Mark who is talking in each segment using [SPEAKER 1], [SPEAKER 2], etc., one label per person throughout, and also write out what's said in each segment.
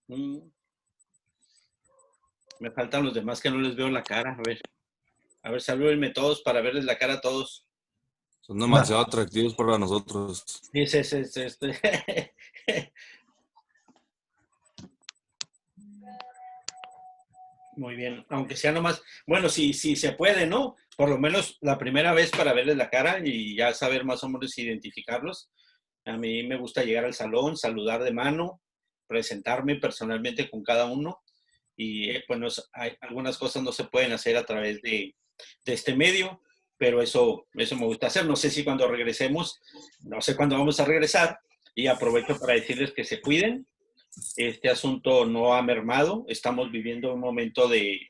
[SPEAKER 1] Mm, Me faltan los demás que no les veo la cara. A ver, salúdenme todos para verles la cara a todos.
[SPEAKER 2] Son demasiado atractivos para nosotros.
[SPEAKER 1] Sí, sí, sí, sí, Muy bien, aunque sea nomás, bueno, si se puede, ¿no? Por lo menos la primera vez para verles la cara y ya saber más o menos identificarlos. A mí me gusta llegar al salón, saludar de mano, presentarme personalmente con cada uno y pues hay, algunas cosas no se pueden hacer a través de este medio, pero eso me gusta hacer. No sé si cuando regresemos, no sé cuándo vamos a regresar y aprovecho para decirles que se cuiden. Este asunto no ha mermado, estamos viviendo un momento de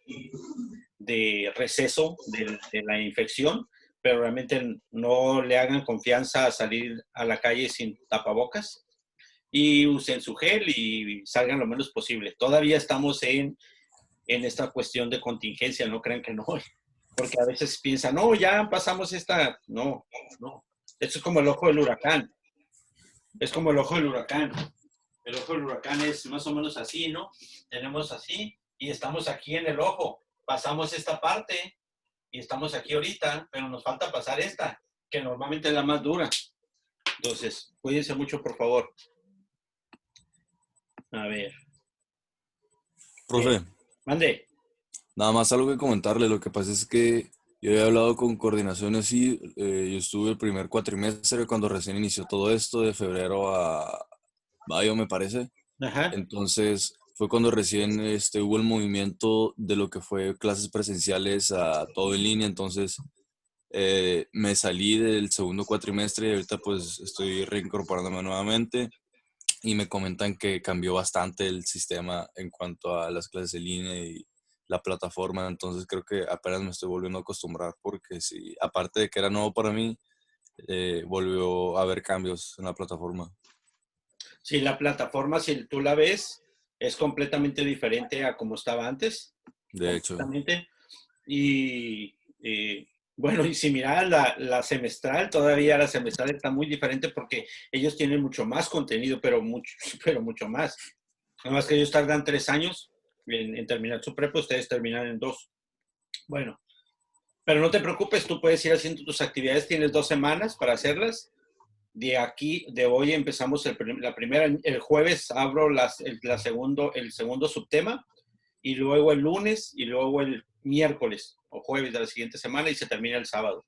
[SPEAKER 1] receso de la infección, pero realmente no le hagan confianza a salir a la calle sin tapabocas y usen su gel y salgan lo menos posible. Todavía estamos en esta cuestión de contingencia, no crean que no, porque a veces piensan, no, ya pasamos esta, no, no. Esto es como el ojo del huracán, es como el ojo del huracán. El ojo del huracán es más o menos así, ¿no? Tenemos así y estamos aquí en el ojo. Pasamos esta parte y estamos aquí ahorita, pero nos falta pasar esta, que normalmente es la más dura. Entonces, cuídense mucho, por favor. A ver. Bien.
[SPEAKER 2] Profe,
[SPEAKER 1] Mande.
[SPEAKER 2] nada más algo que comentarle. Lo que pasa es que yo había hablado con coordinaciones y yo estuve el primer cuatrimestre cuando recién inició todo esto, de febrero a mayo, me parece.
[SPEAKER 1] Ajá.
[SPEAKER 2] Entonces fue cuando recién hubo el movimiento de lo que fue clases presenciales a todo en línea. Entonces me salí del segundo cuatrimestre y ahorita pues estoy reincorporándome nuevamente. Y me comentan que cambió bastante el sistema en cuanto a las clases en línea y la plataforma. Entonces creo que apenas me estoy volviendo a acostumbrar porque sí, aparte de que era nuevo para mí, volvió a haber cambios en la plataforma.
[SPEAKER 1] Si la plataforma, si tú la ves, es completamente diferente a como estaba antes.
[SPEAKER 2] De hecho,
[SPEAKER 1] Completamente. Y bueno, y si miras la semestral, todavía la semestral está muy diferente porque ellos tienen mucho más contenido, pero mucho, pero mucho más. Nada más que ellos tardan 3 años en terminar su prepa, ustedes terminan en 2. Bueno, pero no te preocupes, tú puedes ir haciendo tus actividades, tienes 2 semanas para hacerlas. De aquí, de hoy empezamos la primera, el jueves abro el segundo subtema y luego el lunes y luego el miércoles o jueves de la siguiente semana y se termina el sábado.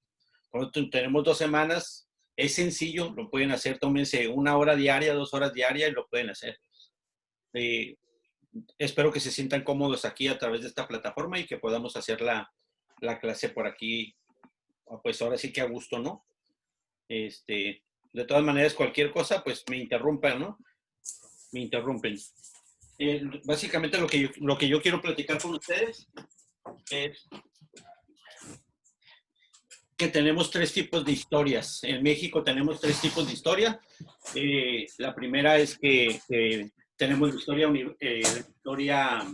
[SPEAKER 1] Cuando tenemos 2 semanas, es sencillo, lo pueden hacer, tómense 1 hora diaria, 2 horas diarias y lo pueden hacer. Eh, Espero que se sientan cómodos aquí a través de esta plataforma y que podamos hacer la clase por aquí, pues ahora sí que a gusto, ¿no? De todas maneras, cualquier cosa, pues me interrumpan, ¿no? Me interrumpen. Básicamente lo que yo quiero platicar con ustedes es que tenemos 3 tipos de historias. En México tenemos 3 tipos de historia. La primera es que tenemos la historia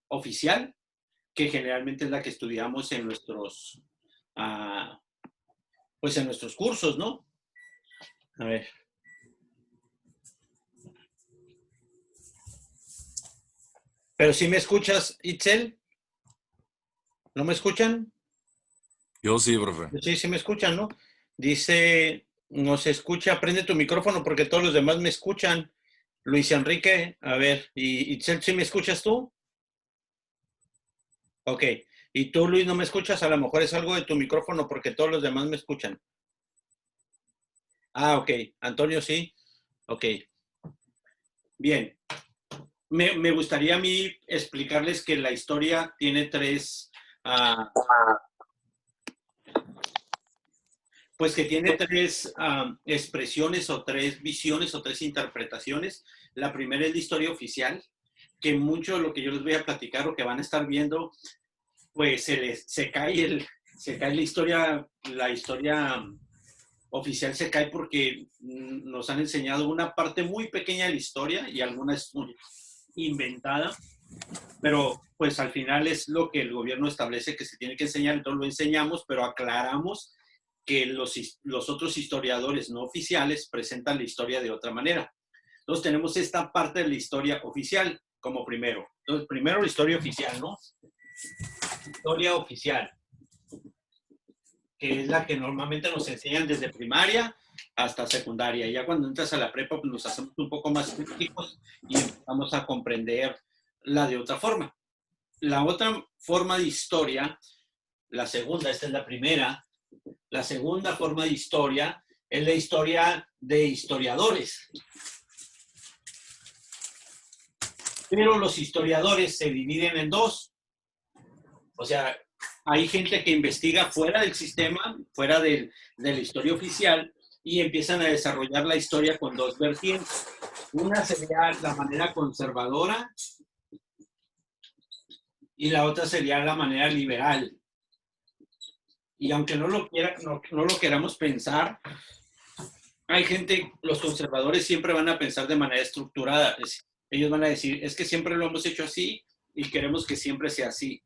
[SPEAKER 1] oficial, que generalmente es la que estudiamos en uh, pues en nuestros cursos, ¿no? A ver. Pero si me escuchas, Itzel, ¿no me escuchan?
[SPEAKER 2] yo sí, profe.
[SPEAKER 1] Sí, sí me escuchan, ¿no? Dice, no se escucha, prende tu micrófono porque todos los demás me escuchan. Luis Enrique, a ver, ¿y Itzel, sí me escuchas tú? Ok. ¿Y tú, Luis, no me escuchas? A lo mejor es algo de tu micrófono porque todos los demás me escuchan. Ah, ok. Antonio, sí. Ok. Bien. Me gustaría a mí explicarles que la historia tiene ah, pues que tiene tres expresiones o 3 visiones o 3 interpretaciones. La primera es la historia oficial, que mucho de lo que yo les voy a platicar o que van a estar viendo, pues se cae la historia oficial se cae porque nos han enseñado una parte muy pequeña de la historia y alguna es muy inventada, pero pues al final es lo que el gobierno establece que se tiene que enseñar, entonces lo enseñamos, pero aclaramos que los otros historiadores no oficiales presentan la historia de otra manera. Entonces tenemos esta parte de la historia oficial como primero. Entonces, primero la historia oficial, ¿no? Historia oficial, que es la que normalmente nos enseñan desde primaria hasta secundaria. Ya cuando entras a la prepa, pues nos hacemos un poco más críticos y empezamos a comprender la de otra forma. La otra forma de historia, la segunda, esta es la primera, la segunda forma de historia es la historia de historiadores. Pero los historiadores se dividen en dos. O sea, hay gente que investiga fuera del sistema, fuera de la historia oficial, y empiezan a desarrollar la historia con dos vertientes. Una sería la manera conservadora y la otra sería la manera liberal. Y aunque no lo queramos pensar, hay gente, los conservadores siempre van a pensar de manera estructurada. Ellos van a decir, es que siempre lo hemos hecho así y queremos que siempre sea así.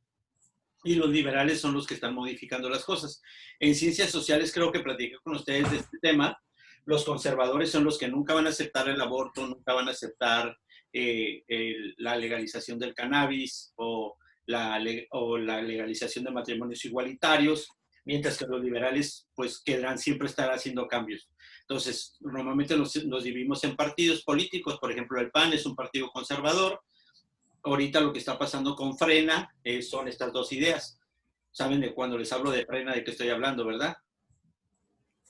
[SPEAKER 1] Y los liberales son los que están modificando las cosas. En ciencias sociales creo que platiqué con ustedes de este tema. Los conservadores son los que nunca van a aceptar el aborto, nunca van a aceptar la legalización del cannabis o la legalización de matrimonios igualitarios, mientras que los liberales pues querrán siempre estar haciendo cambios. Entonces, normalmente nos dividimos en partidos políticos. Por ejemplo, el PAN es un partido conservador. Ahorita lo que está pasando con Frena son estas dos ideas. Saben de cuando les hablo de Frena de qué estoy hablando, ¿verdad?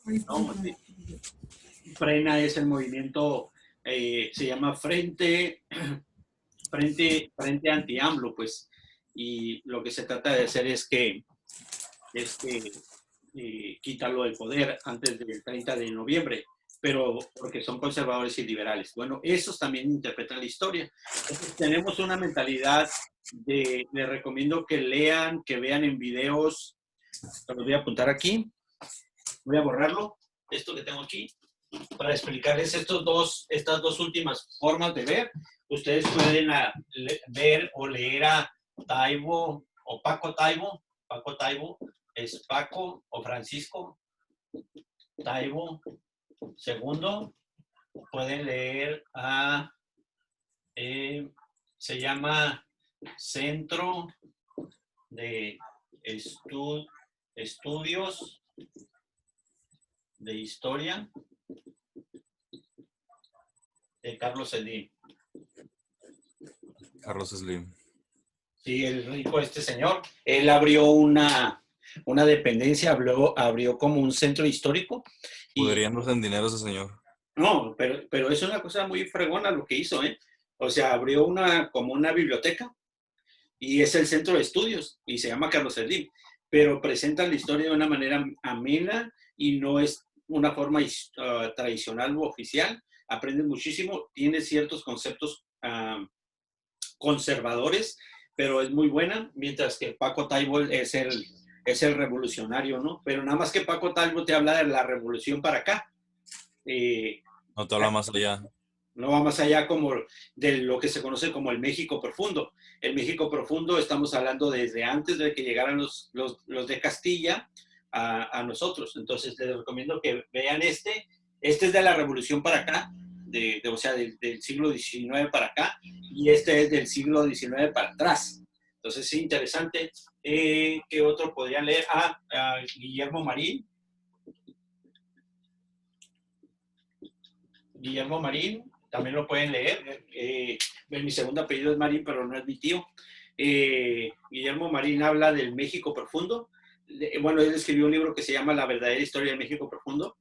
[SPEAKER 1] No, sí. Frena es el movimiento, se llama Frente Anti-AMLO, pues. Y lo que se trata de hacer es que quítalo del poder antes del 30 de noviembre, pero porque son conservadores y liberales. Bueno, esos también interpretan la historia. Entonces, tenemos una mentalidad les recomiendo que lean, que vean en videos. Los voy a apuntar aquí. Voy a borrarlo, esto que tengo aquí, para explicarles estas dos últimas formas de ver. Ustedes pueden ver o leer a Taibo o Paco Taibo. Paco Taibo es Paco o Francisco Taibo segundo. Pueden leer se llama Centro de Estudios de Historia de Carlos Slim.
[SPEAKER 2] Carlos Slim.
[SPEAKER 1] Sí, el rico este señor. Él abrió una dependencia, abrió como un centro histórico.
[SPEAKER 2] Pudriéndose en dinero ese señor.
[SPEAKER 1] No, pero es una cosa muy fregona lo que hizo, ¿eh? O sea, abrió como una biblioteca y es el centro de estudios y se llama Carlos Slim, pero presenta la historia de una manera amena y no es una forma tradicional u oficial. Aprendes muchísimo, tiene ciertos conceptos conservadores, pero es muy buena, mientras que Paco Taibo es el revolucionario, ¿no? Pero nada más que Paco Taibo te habla de la revolución para acá.
[SPEAKER 2] No te habla más allá.
[SPEAKER 1] No va más allá como de lo que se conoce como el México profundo. El México profundo estamos hablando desde antes de que llegaran los de Castilla a nosotros. Entonces les recomiendo que vean este. Este es de la revolución para acá, o sea, del siglo XIX para acá, y este es del siglo XIX para atrás. Entonces, sí, interesante. ¿Qué otro podría leer? Guillermo Marín. Guillermo Marín, también lo pueden leer. Mi segundo apellido es Marín, pero no es mi tío. Guillermo Marín habla del México profundo. Bueno, él escribió un libro que se llama La verdadera historia del México profundo.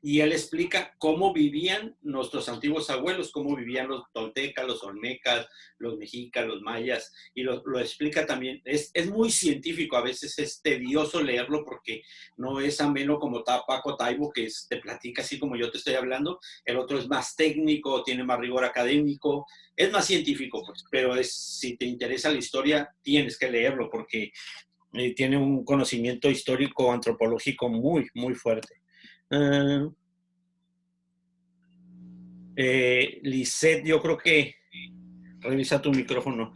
[SPEAKER 1] Y él explica cómo vivían nuestros antiguos abuelos, cómo vivían los toltecas, los olmecas, los mexicas, los mayas, y lo explica también. Es muy científico, a veces es tedioso leerlo porque no es ameno como Paco Taibo, que te platica así como yo te estoy hablando. El otro es más técnico, tiene más rigor académico, es más científico, pues, pero si te interesa la historia, tienes que leerlo porque tiene un conocimiento histórico, antropológico muy, muy fuerte. Lisette, yo creo que revisa tu micrófono.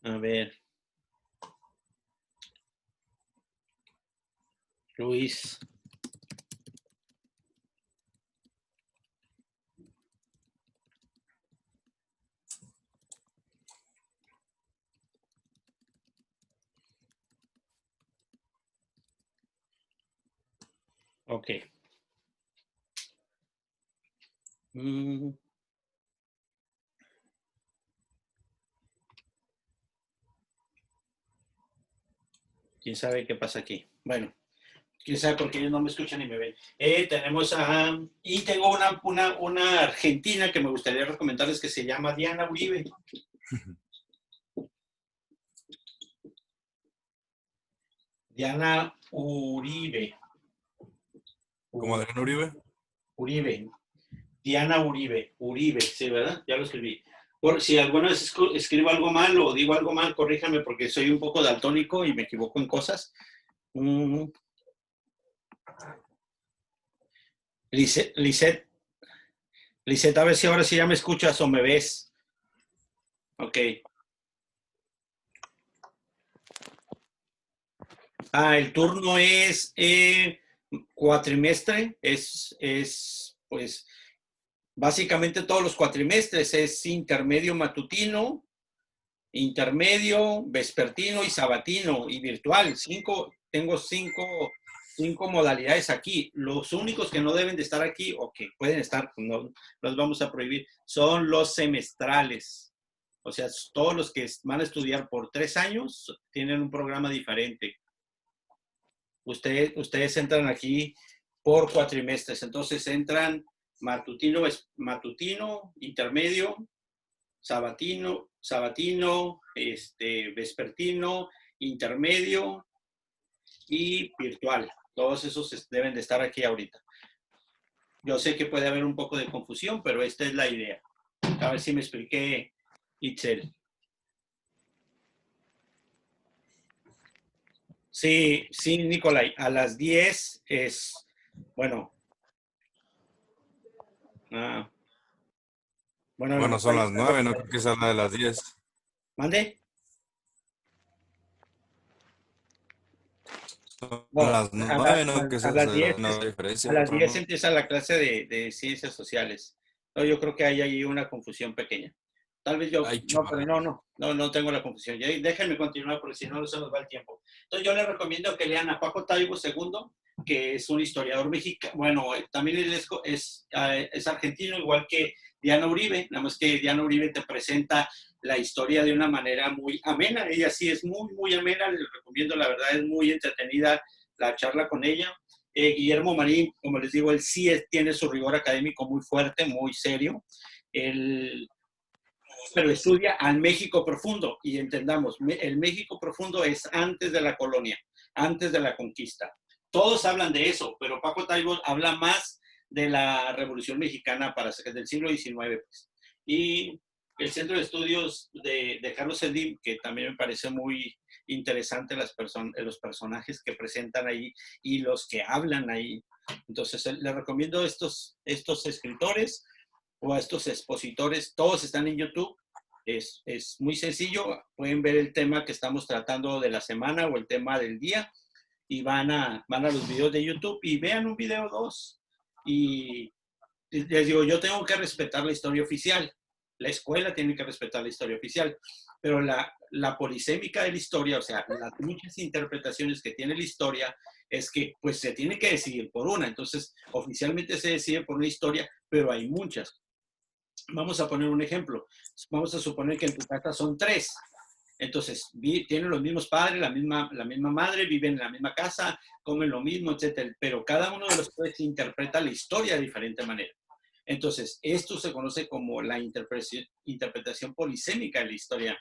[SPEAKER 1] A ver. Luis. Ok. ¿Quién sabe qué pasa aquí? Bueno, quién sabe por qué ellos no me escuchan ni me ven. Tenemos a... Y tengo una argentina que me gustaría recomendarles que se llama Diana Uribe. Diana Uribe.
[SPEAKER 2] ¿Como Adrián Uribe?
[SPEAKER 1] Uribe. Diana Uribe. Uribe, sí, ¿verdad? Ya lo escribí. Por si alguna vez escribo algo mal o digo algo mal, corríjame porque soy un poco daltónico y me equivoco en cosas. Lisette, a ver si ahora sí ya me escuchas o me ves. Ok. El turno es cuatrimestre, pues básicamente todos los cuatrimestres es intermedio matutino, intermedio, vespertino y sabatino y virtual. Tengo cinco modalidades aquí. Los únicos que no deben de estar aquí o que pueden estar, no los vamos a prohibir, son los semestrales. O sea, todos los que van a estudiar por 3 años tienen un programa diferente. Ustedes entran aquí por cuatrimestres. Entonces entran matutino, intermedio, sabatino, vespertino, intermedio y virtual. Todos esos deben de estar aquí ahorita. Yo sé que puede haber un poco de confusión, pero esta es la idea. A ver si me expliqué, Itzel. Sí, Nicolai. A las 10 es, bueno.
[SPEAKER 2] Bueno, son las 9, no creo que sea la de las 10.
[SPEAKER 1] ¿Mande?
[SPEAKER 2] Son
[SPEAKER 1] No,
[SPEAKER 2] las 9, no creo que
[SPEAKER 1] a
[SPEAKER 2] sea
[SPEAKER 1] las 10,
[SPEAKER 2] una diferencia.
[SPEAKER 1] a las
[SPEAKER 2] Otro
[SPEAKER 1] 10
[SPEAKER 2] no.
[SPEAKER 1] empieza la clase de ciencias sociales. No, yo creo que hay ahí una confusión pequeña. Tal vez yo,
[SPEAKER 2] Ay,
[SPEAKER 1] no,
[SPEAKER 2] chaval.
[SPEAKER 1] pero no tengo la confusión. Déjenme continuar porque si no, se nos va el tiempo. Entonces yo les recomiendo que lean a Paco Taibo II, que es un historiador mexicano. Bueno, también él es argentino, igual que Diana Uribe, nada más que Diana Uribe te presenta la historia de una manera muy amena. Ella sí es muy, muy amena, les recomiendo, la verdad es muy entretenida la charla con ella. Guillermo Marín, como les digo, él sí tiene su rigor académico muy fuerte, muy serio. Pero estudia al México profundo y entendamos, el México profundo es antes de la colonia, antes de la conquista. Todos hablan de eso, pero Paco Taibo habla más de la Revolución Mexicana del siglo XIX. Pues. Y el Centro de Estudios de Carlos Slim, que también me parece muy interesante los personajes que presentan ahí y los que hablan ahí. Entonces, les recomiendo estos escritores o a estos expositores. Todos están en YouTube. Es muy sencillo. Pueden ver el tema que estamos tratando de la semana o el tema del día y van a los videos de YouTube y vean un video o dos. Y les digo, yo tengo que respetar la historia oficial. La escuela tiene que respetar la historia oficial. Pero la polisémica de la historia, o sea, las muchas interpretaciones que tiene la historia, es que pues se tiene que decidir por una. Entonces, oficialmente se decide por una historia, pero hay muchas. Vamos a poner un ejemplo. Vamos a suponer que en tu casa son 3. Entonces, tienen los mismos padres, la misma madre, viven en la misma casa, comen lo mismo, etc. Pero cada uno de los 3 interpreta la historia de diferente manera. Entonces, esto se conoce como la interpretación polisémica de la historia.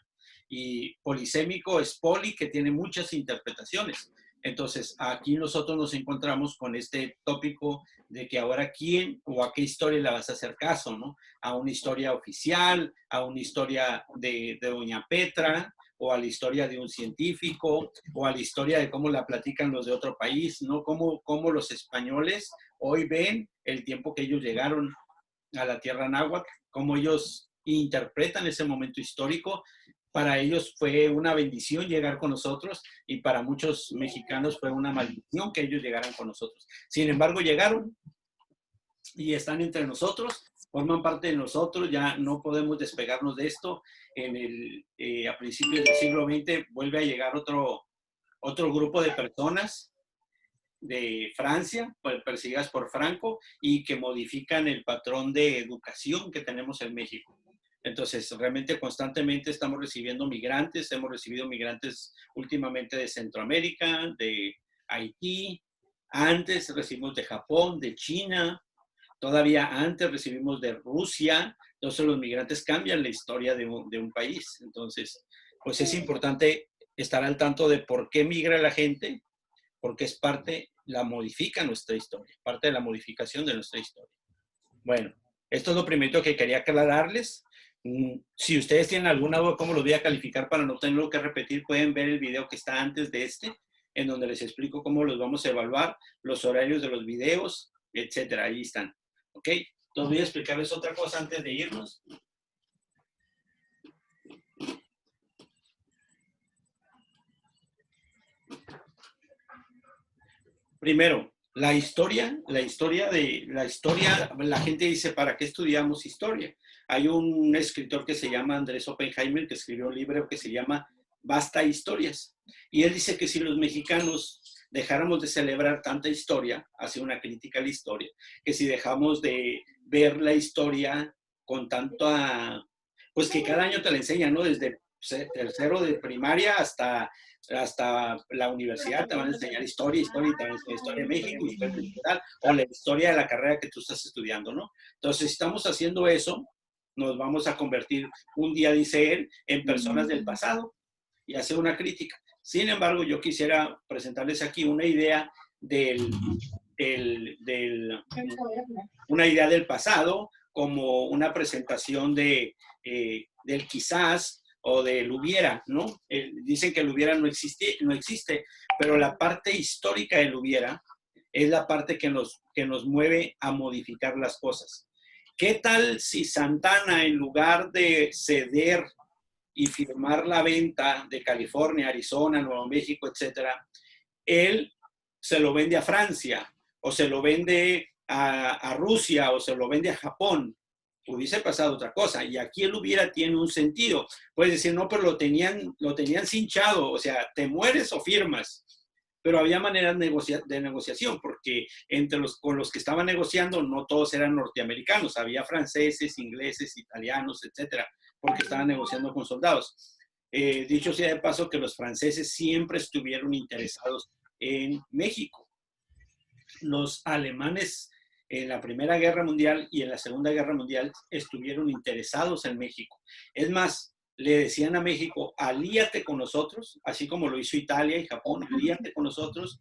[SPEAKER 1] Y polisémico es poli, que tiene muchas interpretaciones. Entonces, aquí nosotros nos encontramos con este tópico de que ahora quién o a qué historia le vas a hacer caso, ¿no? A una historia oficial, a una historia de Doña Petra, o a la historia de un científico, o a la historia de cómo la platican los de otro país, ¿no? Cómo los españoles hoy ven el tiempo que ellos llegaron a la tierra náhuatl, cómo ellos interpretan ese momento histórico para ellos fue una bendición llegar con nosotros y para muchos mexicanos fue una maldición que ellos llegaran con nosotros. Sin embargo, llegaron y están entre nosotros, forman parte de nosotros, ya no podemos despegarnos de esto. A principios del siglo XX vuelve a llegar otro grupo de personas de Francia, perseguidas por Franco, y que modifican el patrón de educación que tenemos en México. Entonces, realmente constantemente estamos recibiendo migrantes, hemos recibido migrantes últimamente de Centroamérica, de Haití, antes recibimos de Japón, de China, todavía antes recibimos de Rusia. Entonces los migrantes cambian la historia de un país. Entonces, pues es importante estar al tanto de por qué migra la gente, porque es modifica nuestra historia, parte de la modificación de nuestra historia. Bueno, esto es lo primero que quería aclararles. Si ustedes tienen alguna duda cómo los voy a calificar para no tenerlo que repetir, pueden ver el video que está antes de en donde les explico cómo los vamos a evaluar, los horarios de los videos, etcétera. Ahí están. ¿Ok? Entonces voy a explicarles otra cosa antes de irnos. Primero, la gente dice, ¿para qué estudiamos historia? Hay un escritor que se llama Andrés Oppenheimer que escribió un libro que se llama Basta Historias. Y él dice que si los mexicanos dejáramos de celebrar tanta historia, hace una crítica a la historia, que si dejamos de ver la historia con tanta, pues que cada año te la enseñan, ¿no? Desde tercero de primaria hasta la universidad te van a enseñar historia, y te van a enseñar historia de México, historia general, o la historia de la carrera que tú estás estudiando, ¿no? Entonces, si estamos haciendo eso, nos vamos a convertir, un día dice él, en personas del pasado y hacer una crítica. Sin embargo, yo quisiera presentarles aquí una idea una idea del pasado, como una presentación del quizás o del hubiera, ¿no? Dicen que el hubiera no existe, pero la parte histórica del hubiera es la parte que nos mueve a modificar las cosas. ¿Qué tal si Santana, en lugar de ceder y firmar la venta de California, Arizona, Nuevo México, etcétera, él se lo vende a Francia, o se lo vende a Rusia, o se lo vende a Japón? Hubiese pasado otra cosa. Y aquí el hubiera tiene un sentido. Puedes decir, no, pero lo tenían cinchado, o sea, te mueres o firmas. Pero había maneras de negociación, porque con los que estaban negociando no todos eran norteamericanos, había franceses, ingleses, italianos, etcétera, porque estaban negociando con soldados. Dicho sea de paso que los franceses siempre estuvieron interesados en México. Los alemanes en la Primera Guerra Mundial y en la Segunda Guerra Mundial estuvieron interesados en México. Es más, le decían a México, alíate con nosotros, así como lo hizo Italia y Japón, alíate con nosotros,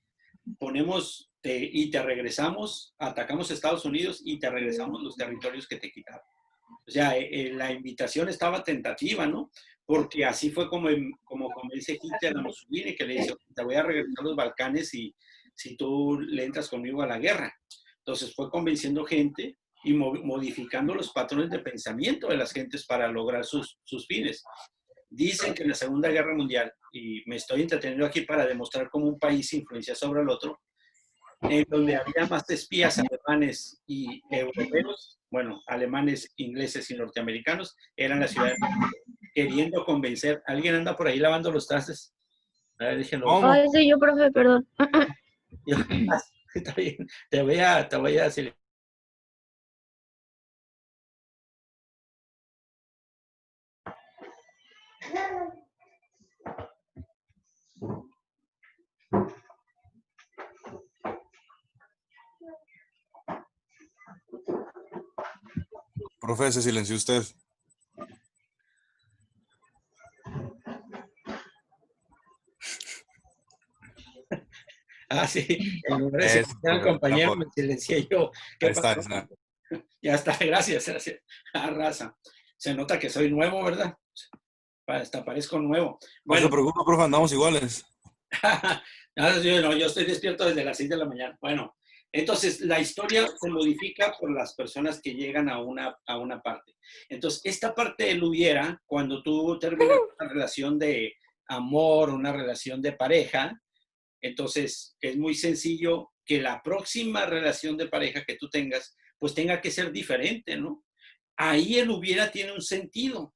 [SPEAKER 1] y te regresamos, atacamos a Estados Unidos y te regresamos los territorios que te quitaron. O sea, la invitación estaba tentativa, ¿no? Porque así fue como convence Hitler a Mussolini, que le dice, te voy a regresar a los Balcanes si tú le entras conmigo a la guerra. Entonces fue convenciendo gente y modificando los patrones de pensamiento de las gentes para lograr sus fines. Dicen que en la Segunda Guerra Mundial, y me estoy entreteniendo aquí para demostrar cómo un país influencia sobre el otro, en donde había más espías alemanes y europeos, bueno, alemanes, ingleses y norteamericanos, eran las ciudades queriendo convencer. ¿Alguien anda por ahí lavando los trastes? A ver, déjenlo.
[SPEAKER 3] Ay, sí, yo, profe, perdón.
[SPEAKER 1] Está bien, te voy a decir.
[SPEAKER 2] Profe, se silenció usted.
[SPEAKER 1] Ah, sí, en lugar de silenciar al compañero, me silencié yo. ¿Qué pasó?
[SPEAKER 2] Está.
[SPEAKER 1] Ya está, gracias. Raza. Se nota que soy nuevo, ¿verdad? Hasta parezco nuevo.
[SPEAKER 2] Bueno, no se preocupe, profe, andamos iguales.
[SPEAKER 1] No, yo estoy despierto desde las 6 de la mañana. Bueno, Entonces, la historia se modifica por las personas que llegan a una parte. Entonces, esta parte del hubiera, cuando tú terminas una relación de amor, una relación de pareja, entonces es muy sencillo que la próxima relación de pareja que tú tengas, pues tenga que ser diferente, ¿no? Ahí el hubiera tiene un sentido.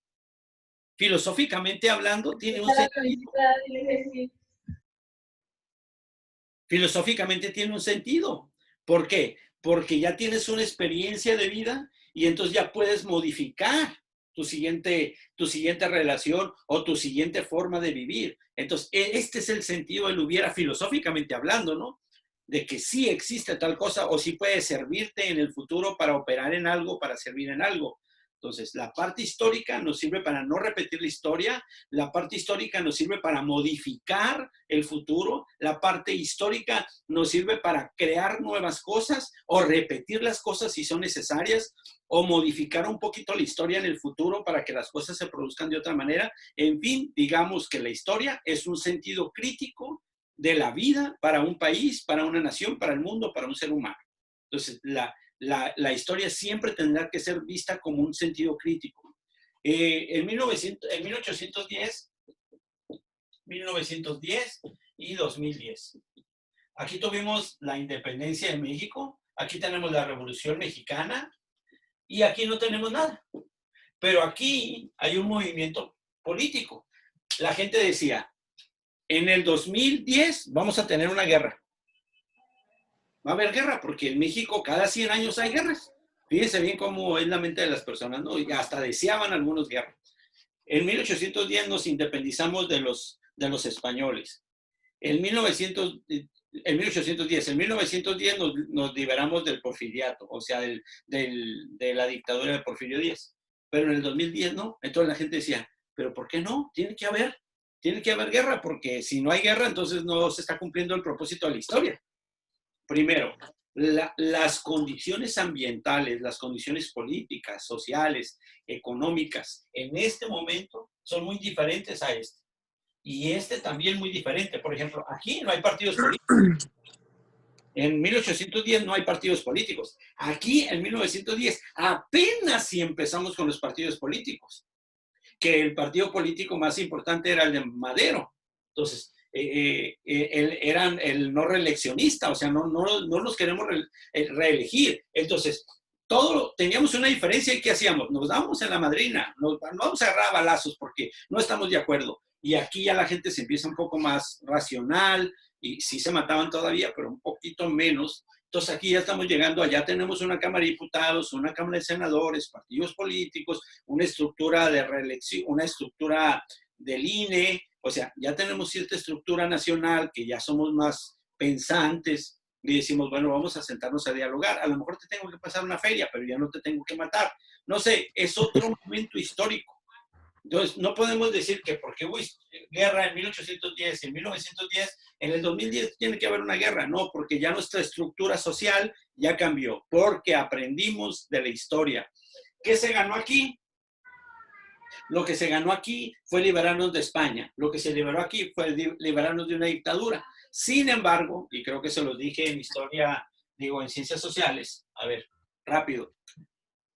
[SPEAKER 1] Filosóficamente hablando, tiene un sentido. Filosóficamente tiene un sentido. ¿Por qué? Porque ya tienes una experiencia de vida y entonces ya puedes modificar tu siguiente relación o tu siguiente forma de vivir. Entonces, este es el sentido del hubiera filosóficamente hablando, ¿no? De que sí existe tal cosa o sí puede servirte en el futuro para operar en algo, para servir en algo. Entonces, la parte histórica nos sirve para no repetir la historia, la parte histórica nos sirve para modificar el futuro, la parte histórica nos sirve para crear nuevas cosas o repetir las cosas si son necesarias o modificar un poquito la historia en el futuro para que las cosas se produzcan de otra manera. En fin, digamos que la historia es un sentido crítico de la vida para un país, para una nación, para el mundo, para un ser humano. Entonces, la historia siempre tendrá que ser vista como un sentido crítico. En 1810, 1910 y 2010. Aquí tuvimos la independencia de México, aquí tenemos la Revolución Mexicana y aquí no tenemos nada. Pero aquí hay un movimiento político. La gente decía, en el 2010 vamos a tener una guerra. Va a haber guerra porque en México cada 100 años hay guerras. Fíjense bien cómo es la mente de las personas, ¿no? Y hasta deseaban algunos guerras. En 1810 nos independizamos de los españoles. En 1810, en 1910 nos liberamos del porfiriato, o sea, de la dictadura de Porfirio Díaz. Pero en el 2010 no. Entonces la gente decía, ¿pero por qué no? Tiene que haber guerra, porque si no hay guerra, entonces no se está cumpliendo el propósito de la historia. Primero, las condiciones ambientales, las condiciones políticas, sociales, económicas, en este momento son muy diferentes a este. Y este también muy diferente. Por ejemplo, aquí no hay partidos políticos. En 1810 no hay partidos políticos. Aquí, en 1910, apenas si empezamos con los partidos políticos. Que el partido político más importante era el de Madero. Entonces, eran el no reeleccionista, o sea, no los queremos reelegir. Entonces, teníamos una diferencia y ¿qué hacíamos? Nos dábamos en la madrina, nos vamos a agarrar a balazos porque no estamos de acuerdo. Y aquí ya la gente se empieza un poco más racional y sí se mataban todavía, pero un poquito menos. Entonces aquí ya estamos llegando, allá tenemos una Cámara de Diputados, una Cámara de Senadores, partidos políticos, una estructura de reelección, una estructura del INE, o sea, ya tenemos cierta estructura nacional que ya somos más pensantes y decimos, bueno, vamos a sentarnos a dialogar. A lo mejor te tengo que pasar una feria, pero ya no te tengo que matar. No sé, es otro momento histórico. Entonces, no podemos decir que porque hubo guerra en 1810 y en 1910, en el 2010 tiene que haber una guerra. No, porque ya nuestra estructura social ya cambió, porque aprendimos de la historia. ¿Qué se ganó aquí? Lo que se ganó aquí fue liberarnos de España. Lo que se liberó aquí fue liberarnos de una dictadura. Sin embargo, y creo que se los dije en historia, digo, en ciencias sociales, a ver, rápido.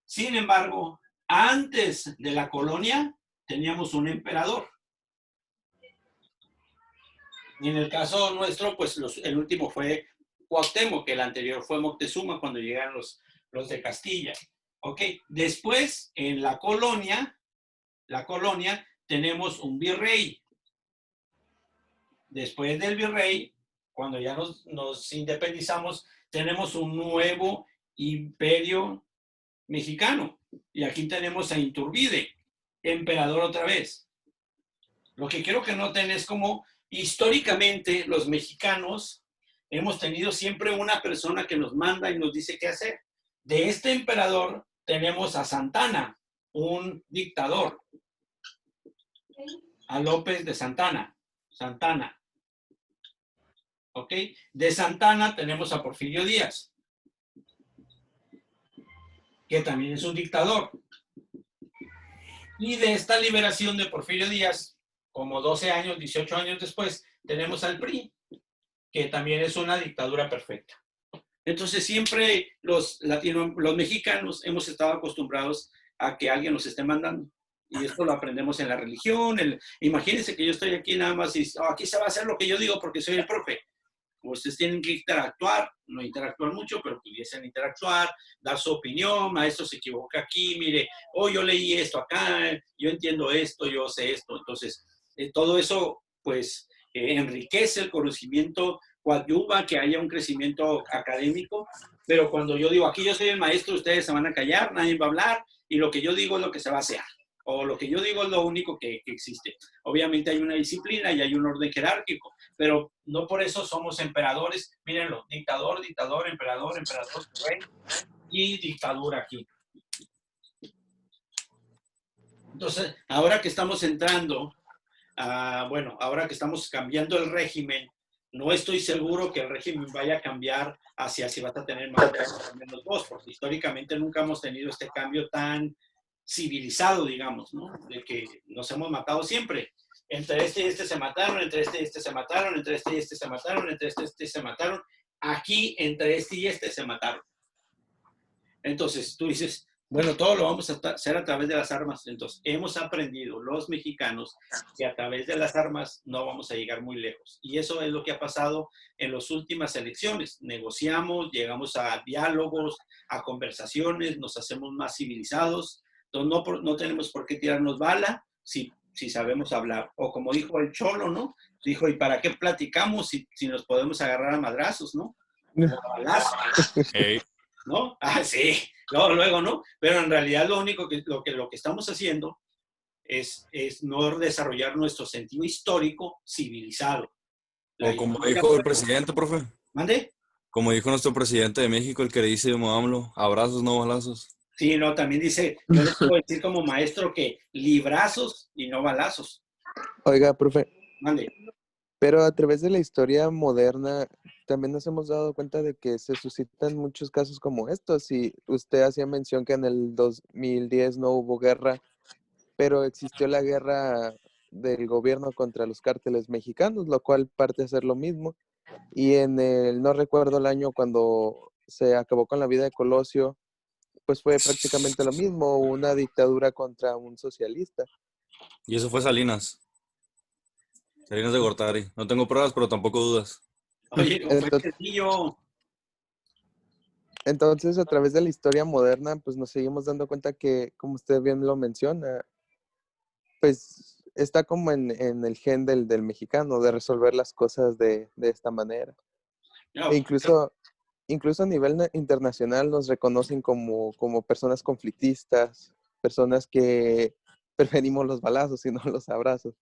[SPEAKER 1] Sin embargo, antes de la colonia, teníamos un emperador. Y en el caso nuestro, pues el último fue Cuauhtémoc, que el anterior fue Moctezuma cuando llegaron los de Castilla. ¿Ok? Después, en la colonia, tenemos un virrey. Después del virrey, cuando ya nos independizamos, tenemos un nuevo imperio mexicano. Y aquí tenemos a Iturbide, emperador otra vez. Lo que quiero que noten es como históricamente los mexicanos hemos tenido siempre una persona que nos manda y nos dice qué hacer. De este emperador tenemos a Santana, un dictador. A López de Santana. ¿Ok? De Santana tenemos a Porfirio Díaz, que también es un dictador. Y de esta liberación de Porfirio Díaz, como 12 años, 18 años después, tenemos al PRI, que también es una dictadura perfecta. Entonces siempre los mexicanos hemos estado acostumbrados a que alguien nos esté mandando. Y esto lo aprendemos en la religión. Imagínense que yo estoy aquí nada más y aquí se va a hacer lo que yo digo porque soy el profe. Ustedes tienen que interactuar, no interactuar mucho, pero pudiesen interactuar, dar su opinión, maestro se equivoca aquí, mire, yo leí esto acá, yo entiendo esto, yo sé esto. Entonces, todo eso, pues, enriquece el conocimiento, coadyuva que haya un crecimiento académico, pero cuando yo digo, aquí yo soy el maestro, ustedes se van a callar, nadie va a hablar, y lo que yo digo es lo que se va a hacer, o lo que yo digo es lo único que existe. Obviamente hay una disciplina y hay un orden jerárquico, pero no por eso somos emperadores. Mírenlo, dictador, dictador, emperador, emperador, rey y dictadura aquí. Entonces, ahora que estamos entrando, ahora que estamos cambiando el régimen, no estoy seguro que el régimen vaya a cambiar hacia si vas a tener más o menos voz, porque históricamente nunca hemos tenido este cambio tan civilizado, digamos, ¿no? De que nos hemos matado siempre. Entre este y este se mataron, entre este y este se mataron, entre este y este se mataron, entre este y este se mataron. Aquí, entre este y este se mataron. Entonces, tú dices, bueno, todo lo vamos a hacer a través de las armas. Entonces, hemos aprendido los mexicanos que a través de las armas no vamos a llegar muy lejos. Y eso es lo que ha pasado en las últimas elecciones. Negociamos, llegamos a diálogos, a conversaciones, nos hacemos más civilizados. Entonces, no tenemos por qué tirarnos bala si sabemos hablar. O como dijo el Cholo, ¿no? Dijo, ¿y para qué platicamos si nos podemos agarrar a madrazos, ¿no? O a balazos.
[SPEAKER 2] Hey.
[SPEAKER 1] ¿No? Sí, luego, ¿no? Pero en realidad lo que estamos haciendo es no desarrollar nuestro sentido histórico civilizado.
[SPEAKER 2] O como dijo el presidente, profe.
[SPEAKER 1] ¿Mande?
[SPEAKER 2] Como dijo nuestro presidente de México, el que dice AMLO, abrazos, no balazos.
[SPEAKER 1] Sí, no, también dice, yo les puedo decir como maestro que librazos y no balazos.
[SPEAKER 3] Oiga, profe.
[SPEAKER 1] Mande.
[SPEAKER 3] Pero a través de la historia moderna también nos hemos dado cuenta de que se suscitan muchos casos como estos. Y usted hacía mención que en el 2010 no hubo guerra, pero existió la guerra del gobierno contra los cárteles mexicanos, lo cual parte a ser lo mismo. Y no recuerdo el año cuando se acabó con la vida de Colosio, pues fue prácticamente lo mismo, una dictadura contra un socialista.
[SPEAKER 2] Y eso fue Salinas. Salinas de Gortari. No tengo pruebas, pero tampoco dudas.
[SPEAKER 1] Oye, no fue sencillo.
[SPEAKER 3] Entonces, a través de la historia moderna, pues nos seguimos dando cuenta que, como usted bien lo menciona, pues está como en el gen del mexicano, de resolver las cosas de esta manera.
[SPEAKER 1] No,
[SPEAKER 3] E incluso a nivel internacional nos reconocen como personas conflictistas, personas que preferimos los balazos y no los abrazos.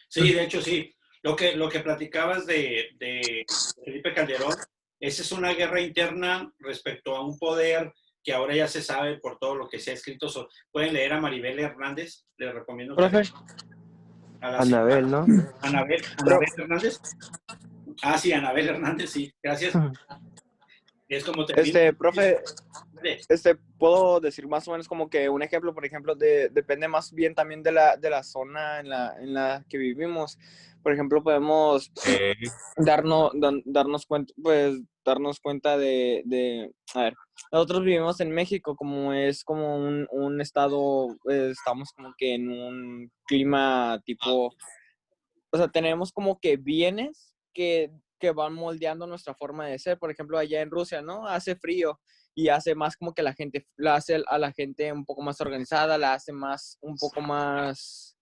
[SPEAKER 1] Sí, de hecho sí. Lo que platicabas de Felipe Calderón, esa es una guerra interna respecto a un poder que ahora ya se sabe por todo lo que se ha escrito. Pueden leer a Maribel Hernández, les recomiendo.
[SPEAKER 4] Profe. Anabel, ¿no?
[SPEAKER 1] Anabel Hernández. Sí, Anabel Hernández, sí, gracias. Es como te
[SPEAKER 4] profe, puedo decir más o menos como que un ejemplo, por ejemplo, depende más bien también de la zona en la que vivimos. Por ejemplo, podemos darnos cuenta de, a ver, nosotros vivimos en México, como es como un estado, estamos como que en un clima tipo, o sea, tenemos como que bienes que van moldeando nuestra forma de ser. Por ejemplo, allá en Rusia, ¿no? Hace frío y hace más como que la hace a la gente un poco más organizada, la hace más, un poco más,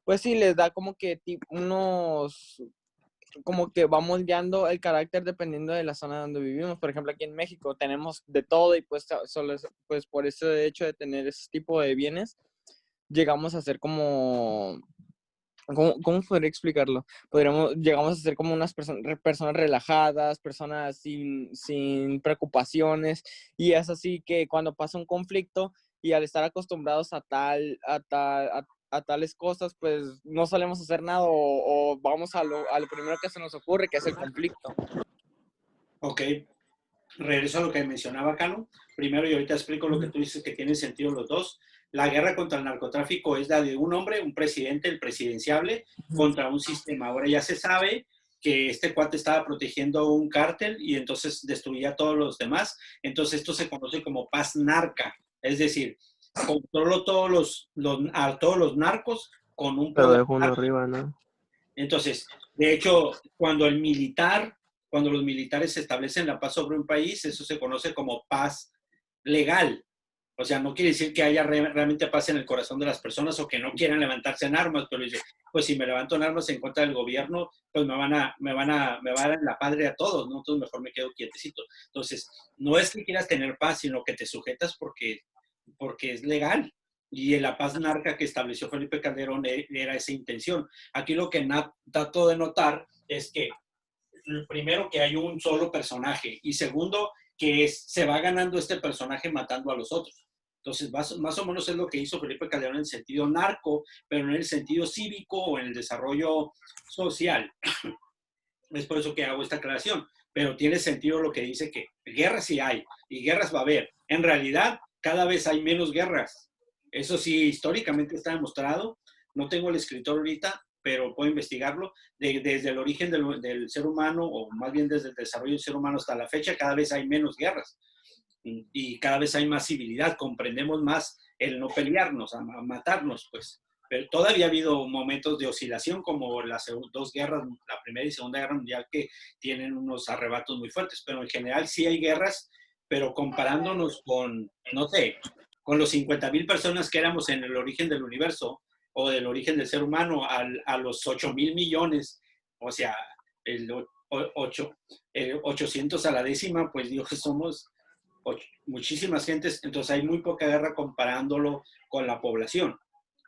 [SPEAKER 4] pues sí, les da como que como que va moldeando el carácter dependiendo de la zona donde vivimos. Por ejemplo, aquí en México tenemos de todo y pues por ese hecho de tener ese tipo de bienes, llegamos a ser como... ¿Cómo podría explicarlo? Llegamos a ser como unas personas relajadas, personas sin preocupaciones, y es así que cuando pasa un conflicto y al estar acostumbrados a tales cosas, pues no solemos hacer nada o vamos a lo primero que se nos ocurre, que es el conflicto.
[SPEAKER 1] Ok, regreso a lo que mencionaba Cano. Primero, y ahorita explico lo que tú dices, que tienen sentido los dos. La guerra contra el narcotráfico es la de un hombre, un presidente, el presidenciable, contra un sistema. Ahora ya se sabe que este cuate estaba protegiendo un cártel y entonces destruía a todos los demás. Entonces esto se conoce como paz narca, es decir, controlo a todos los narcos con un
[SPEAKER 3] Pero
[SPEAKER 1] poder
[SPEAKER 3] dejo uno
[SPEAKER 1] narco.
[SPEAKER 3] arriba, ¿no?
[SPEAKER 1] Entonces, de hecho, cuando los militares establecen la paz sobre un país, eso se conoce como paz legal. O sea, no quiere decir que haya realmente paz en el corazón de las personas o que no quieran levantarse en armas, pero dice, pues si me levanto en armas en contra del gobierno, pues me van a dar en la padre a todos, ¿no? Entonces mejor me quedo quietecito. Entonces, no es que quieras tener paz, sino que te sujetas porque es legal. Y en la paz narca que estableció Felipe Calderón era esa intención. Aquí lo que trato de notar es que, primero, que hay un solo personaje y segundo, que se va ganando este personaje matando a los otros. Entonces, más o menos es lo que hizo Felipe Calderón en el sentido narco, pero no en el sentido cívico o en el desarrollo social. Es por eso que hago esta aclaración. Pero tiene sentido lo que dice que guerras sí hay y guerras va a haber. En realidad, cada vez hay menos guerras. Eso sí, históricamente está demostrado. No tengo el escritor ahorita, pero puedo investigarlo. Desde el origen del ser humano, o más bien desde el desarrollo del ser humano hasta la fecha, cada vez hay menos guerras. Y cada vez hay más civilidad. Comprendemos más el no pelearnos, a matarnos, pues. Pero todavía ha habido momentos de oscilación como las dos guerras, la Primera y Segunda Guerra Mundial, que tienen unos arrebatos muy fuertes, pero en general sí hay guerras, pero comparándonos con, no sé, con los 50,000 personas que éramos en el origen del universo o del origen del ser humano a los 8,000 millones, o sea, el 800 a la décima, pues digo que somos muchísimas gentes, entonces hay muy poca guerra comparándolo con la población.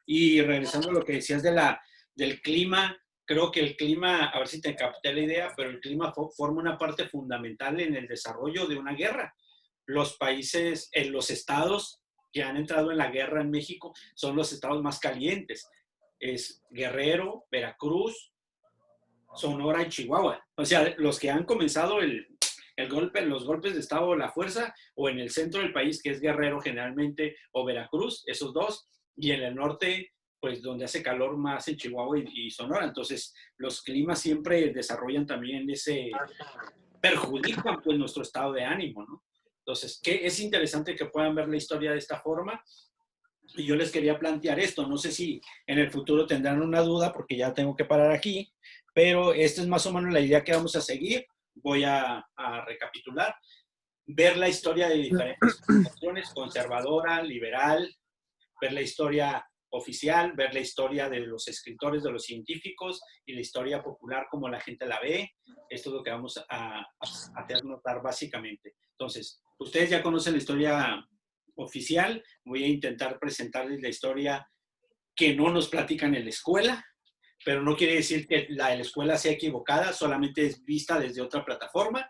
[SPEAKER 1] Y regresando a lo que decías del clima, creo que el clima, a ver si te capté la idea, pero el clima forma una parte fundamental en el desarrollo de una guerra. Los países, los estados que han entrado en la guerra en México son los estados más calientes. Es Guerrero, Veracruz, Sonora y Chihuahua. O sea, los que han comenzado los golpes de estado o la fuerza, o en el centro del país, que es Guerrero generalmente, o Veracruz, esos dos, y en el norte, pues donde hace calor más en Chihuahua y Sonora. Entonces, los climas siempre desarrollan también perjudican pues nuestro estado de ánimo, ¿no? Entonces, es interesante que puedan ver la historia de esta forma. Y yo les quería plantear esto, no sé si en el futuro tendrán una duda, porque ya tengo que parar aquí, pero esta es más o menos la idea que vamos a seguir. Voy a recapitular, ver la historia de diferentes organizaciones, conservadora, liberal, ver la historia oficial, ver la historia de los escritores, de los científicos y la historia popular como la gente la ve. Esto es lo que vamos a hacer notar básicamente. Entonces, ustedes ya conocen la historia oficial, voy a intentar presentarles la historia que no nos platican en la escuela, pero no quiere decir que la de la escuela sea equivocada, solamente es vista desde otra plataforma.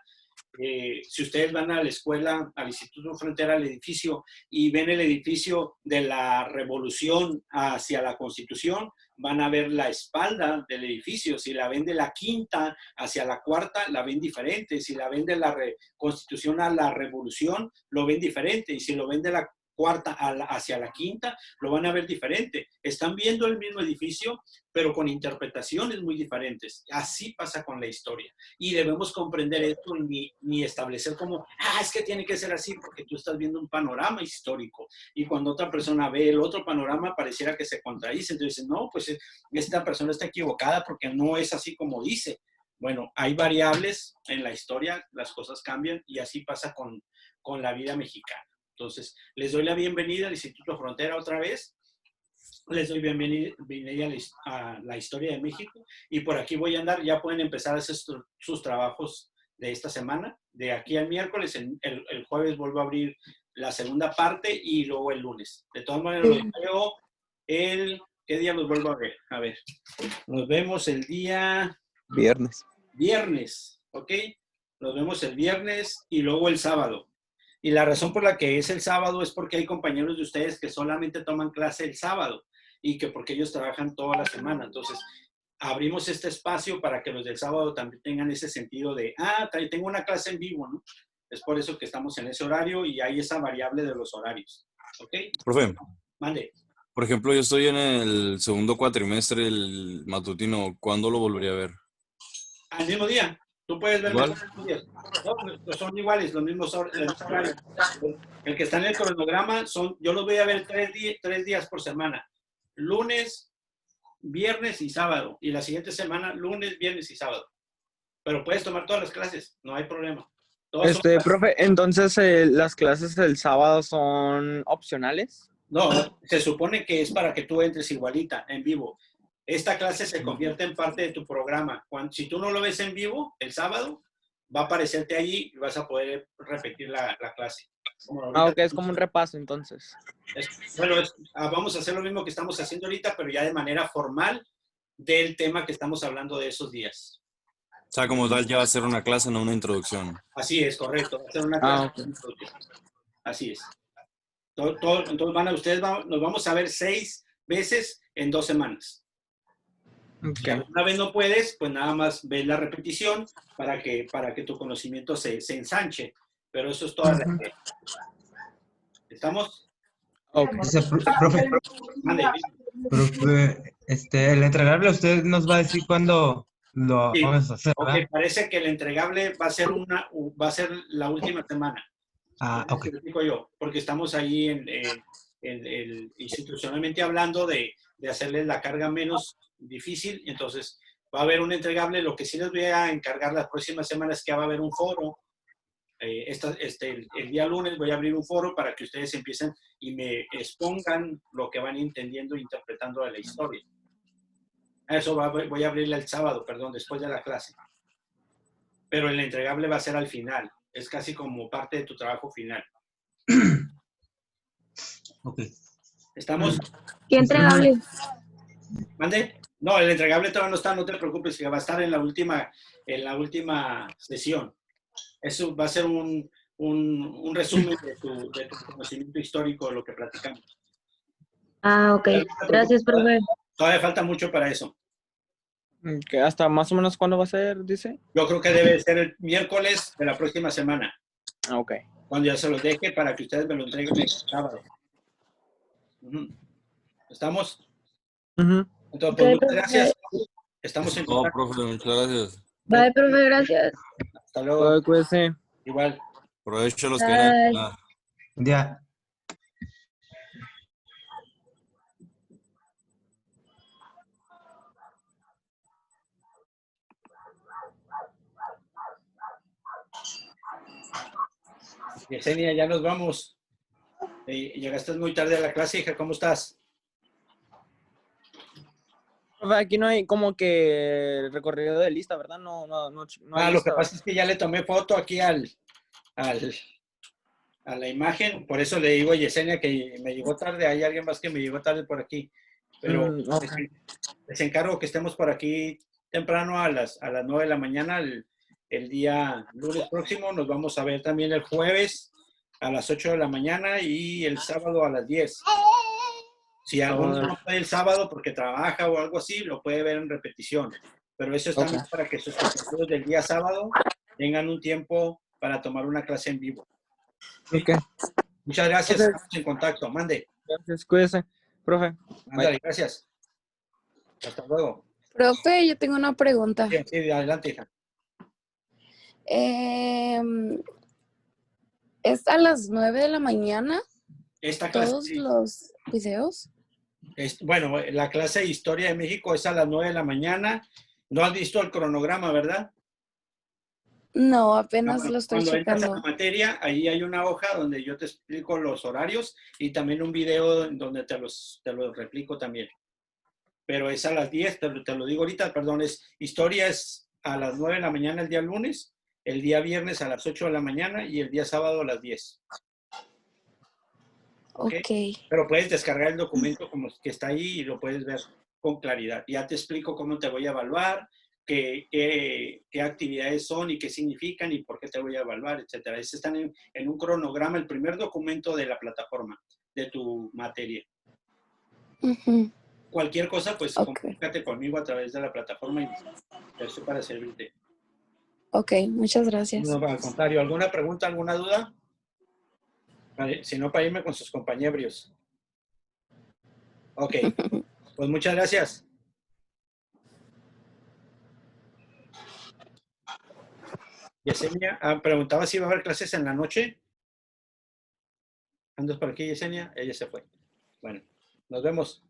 [SPEAKER 1] Si ustedes van a la escuela, al Instituto Frontera, al edificio, y ven el edificio de la Revolución hacia la Constitución, van a ver la espalda del edificio. Si la ven de la Quinta hacia la Cuarta, la ven diferente. Si la ven de la Constitución a la Revolución, lo ven diferente. Y si lo ven de la Cuarta hacia la Quinta, lo van a ver diferente. Están viendo el mismo edificio, pero con interpretaciones muy diferentes. Así pasa con la historia. Y debemos comprender esto ni establecer como, es que tiene que ser así, porque tú estás viendo un panorama histórico. Y cuando otra persona ve el otro panorama, pareciera que se contradice. Entonces, no, pues esta persona está equivocada porque no es así como dice. Bueno, hay variables en la historia, las cosas cambian y así pasa con la vida mexicana. Entonces, les doy la bienvenida al Instituto Frontera otra vez. Les doy bienvenida a la historia de México. Y por aquí voy a andar. Ya pueden empezar a hacer sus trabajos de esta semana. De aquí al miércoles, el jueves vuelvo a abrir la segunda parte y luego el lunes. De todas maneras, los veo ¿qué día los vuelvo a ver? A ver, nos vemos el día...
[SPEAKER 3] Viernes.
[SPEAKER 1] ¿Ok? Nos vemos el viernes y luego el sábado. Y la razón por la que es el sábado es porque hay compañeros de ustedes que solamente toman clase el sábado y que porque ellos trabajan toda la semana. Entonces, abrimos este espacio para que los del sábado también tengan ese sentido de, tengo una clase en vivo, ¿no? Es por eso que estamos en ese horario y hay esa variable de los horarios. ¿Ok?
[SPEAKER 2] Profe,
[SPEAKER 1] Mande.
[SPEAKER 2] por ejemplo, yo estoy en el segundo cuatrimestre, el matutino. ¿Cuándo lo volvería a ver?
[SPEAKER 1] Al mismo día. Tú puedes ver
[SPEAKER 2] Igual.
[SPEAKER 1] los mismos días. No, pues son iguales, los mismos horarios. El que está en el cronograma yo los voy a ver 3 días por semana. Lunes, viernes y sábado. Y la siguiente semana, lunes, viernes y sábado. Pero puedes tomar todas las clases, no hay problema. Todas son
[SPEAKER 4] Profe, entonces las clases del sábado son opcionales.
[SPEAKER 1] No, se supone que es para que tú entres igualita, en vivo. Esta clase se convierte en parte de tu programa. Si tú no lo ves en vivo, el sábado, va a aparecerte allí y vas a poder repetir la clase.
[SPEAKER 4] Ok, es como un repaso entonces.
[SPEAKER 1] Vamos a hacer lo mismo que estamos haciendo ahorita, pero ya de manera formal del tema que estamos hablando de esos días.
[SPEAKER 2] O sea, como tal, ya va a ser una clase, no una introducción.
[SPEAKER 1] Así es, correcto. Va a ser una clase.
[SPEAKER 4] Ok.
[SPEAKER 1] Así es. Entonces nos vamos a ver 6 veces en 2 semanas. Si alguna vez no puedes, pues nada más ves la repetición para que tu conocimiento se ensanche. Pero eso es toda la idea. ¿Estamos?
[SPEAKER 4] Ok.
[SPEAKER 5] Profe,
[SPEAKER 1] Mande.
[SPEAKER 5] profe, el entregable usted nos va a decir cuándo lo
[SPEAKER 1] Sí.
[SPEAKER 5] vamos a hacer, ¿verdad?
[SPEAKER 1] Ok, parece que el entregable va a ser la última semana.
[SPEAKER 5] Ah, ok.
[SPEAKER 1] Te lo explico yo, porque estamos ahí institucionalmente hablando de hacerles la carga menos difícil. Entonces, va a haber un entregable. Lo que sí les voy a encargar las próximas semanas es que va a haber un foro. El día lunes voy a abrir un foro para que ustedes empiecen y me expongan lo que van entendiendo e interpretando de la historia. Eso voy a abrirle el sábado, perdón, después de la clase. Pero el entregable va a ser al final. Es casi como parte de tu trabajo final.
[SPEAKER 5] Ok.
[SPEAKER 1] ¿Estamos?
[SPEAKER 6] ¿Qué entregable?
[SPEAKER 1] ¿Mande? No, el entregable todavía no está, no te preocupes, que va a estar en la última sesión. Eso va a ser un resumen de tu conocimiento histórico de lo que platicamos.
[SPEAKER 6] Ah, ok. Gracias, profe.
[SPEAKER 1] Todavía falta mucho para eso.
[SPEAKER 4] ¿Hasta más o menos cuándo va a ser, dice?
[SPEAKER 1] Yo creo que debe ser el miércoles de la próxima semana.
[SPEAKER 4] Ok.
[SPEAKER 1] Cuando ya se los deje para que ustedes me lo entreguen el sábado. ¿Estamos? Entonces, pues muchas gracias. Estamos en
[SPEAKER 2] No,
[SPEAKER 1] contacto.
[SPEAKER 2] profe, muchas gracias.
[SPEAKER 6] Bye, profe, gracias.
[SPEAKER 1] Hasta luego.
[SPEAKER 4] Cuídese.
[SPEAKER 1] Igual.
[SPEAKER 2] Provecho los que
[SPEAKER 6] Bye.
[SPEAKER 2] vienen.
[SPEAKER 5] Ya.
[SPEAKER 1] Yesenia, ya nos vamos. Llegaste muy tarde a la clase, hija. ¿Cómo estás?
[SPEAKER 4] Profe, aquí no hay como que recorrido de lista, ¿verdad? No hay
[SPEAKER 1] Lo que
[SPEAKER 4] lista,
[SPEAKER 1] pasa es que ya le tomé foto aquí a la imagen. Por eso le digo a Yesenia que me llegó tarde. Hay alguien más que me llegó tarde por aquí. Pero
[SPEAKER 4] okay.
[SPEAKER 1] les encargo que estemos por aquí temprano a las 9 de la mañana el día lunes próximo. Nos vamos a ver también el jueves a las 8 de la mañana y el sábado a las 10. Si alguno no puede el sábado porque trabaja o algo así, lo puede ver en repetición. Pero eso es también para que sus compañeros del día sábado tengan un tiempo para tomar una clase en vivo.
[SPEAKER 4] Okay.
[SPEAKER 1] Muchas gracias.
[SPEAKER 4] Okay.
[SPEAKER 1] Estamos en contacto. Mande.
[SPEAKER 4] Gracias, cuídese, profe.
[SPEAKER 1] Ándale, gracias. Hasta luego.
[SPEAKER 6] Profe, yo tengo una pregunta.
[SPEAKER 1] Sí, adelante, hija.
[SPEAKER 6] ¿Es a las 9 de la mañana
[SPEAKER 1] Esta clase,
[SPEAKER 6] todos
[SPEAKER 1] sí.
[SPEAKER 6] los videos?
[SPEAKER 1] Bueno, la clase de Historia de México es a las 9 de la mañana. No has visto el cronograma, ¿verdad?
[SPEAKER 6] No, apenas lo estoy
[SPEAKER 1] Cuando entras a
[SPEAKER 6] checando.
[SPEAKER 1] la materia, ahí hay una hoja donde yo te explico los horarios y también un video donde te los replico también. Pero es a las 10, te lo digo ahorita, perdón, Historia es a las 9 de la mañana el día lunes, el día viernes a las 8 de la mañana y el día sábado a las 10. ¿Ok? Pero puedes descargar el documento como que está ahí y lo puedes ver con claridad. Ya te explico cómo te voy a evaluar, qué actividades son y qué significan y por qué te voy a evaluar, etcétera. Están en un cronograma, el primer documento de la plataforma, de tu materia. Cualquier cosa, pues comunícate conmigo a través de la plataforma y estoy para servirte.
[SPEAKER 6] Ok, muchas gracias.
[SPEAKER 1] No, al contrario. ¿Alguna pregunta, alguna duda? Vale, si no, para irme con sus compañeros. Ok, pues muchas gracias. Yesenia, preguntaba si iba a haber clases en la noche. ¿Andas por aquí, Yesenia? Ella se fue. Bueno, nos vemos.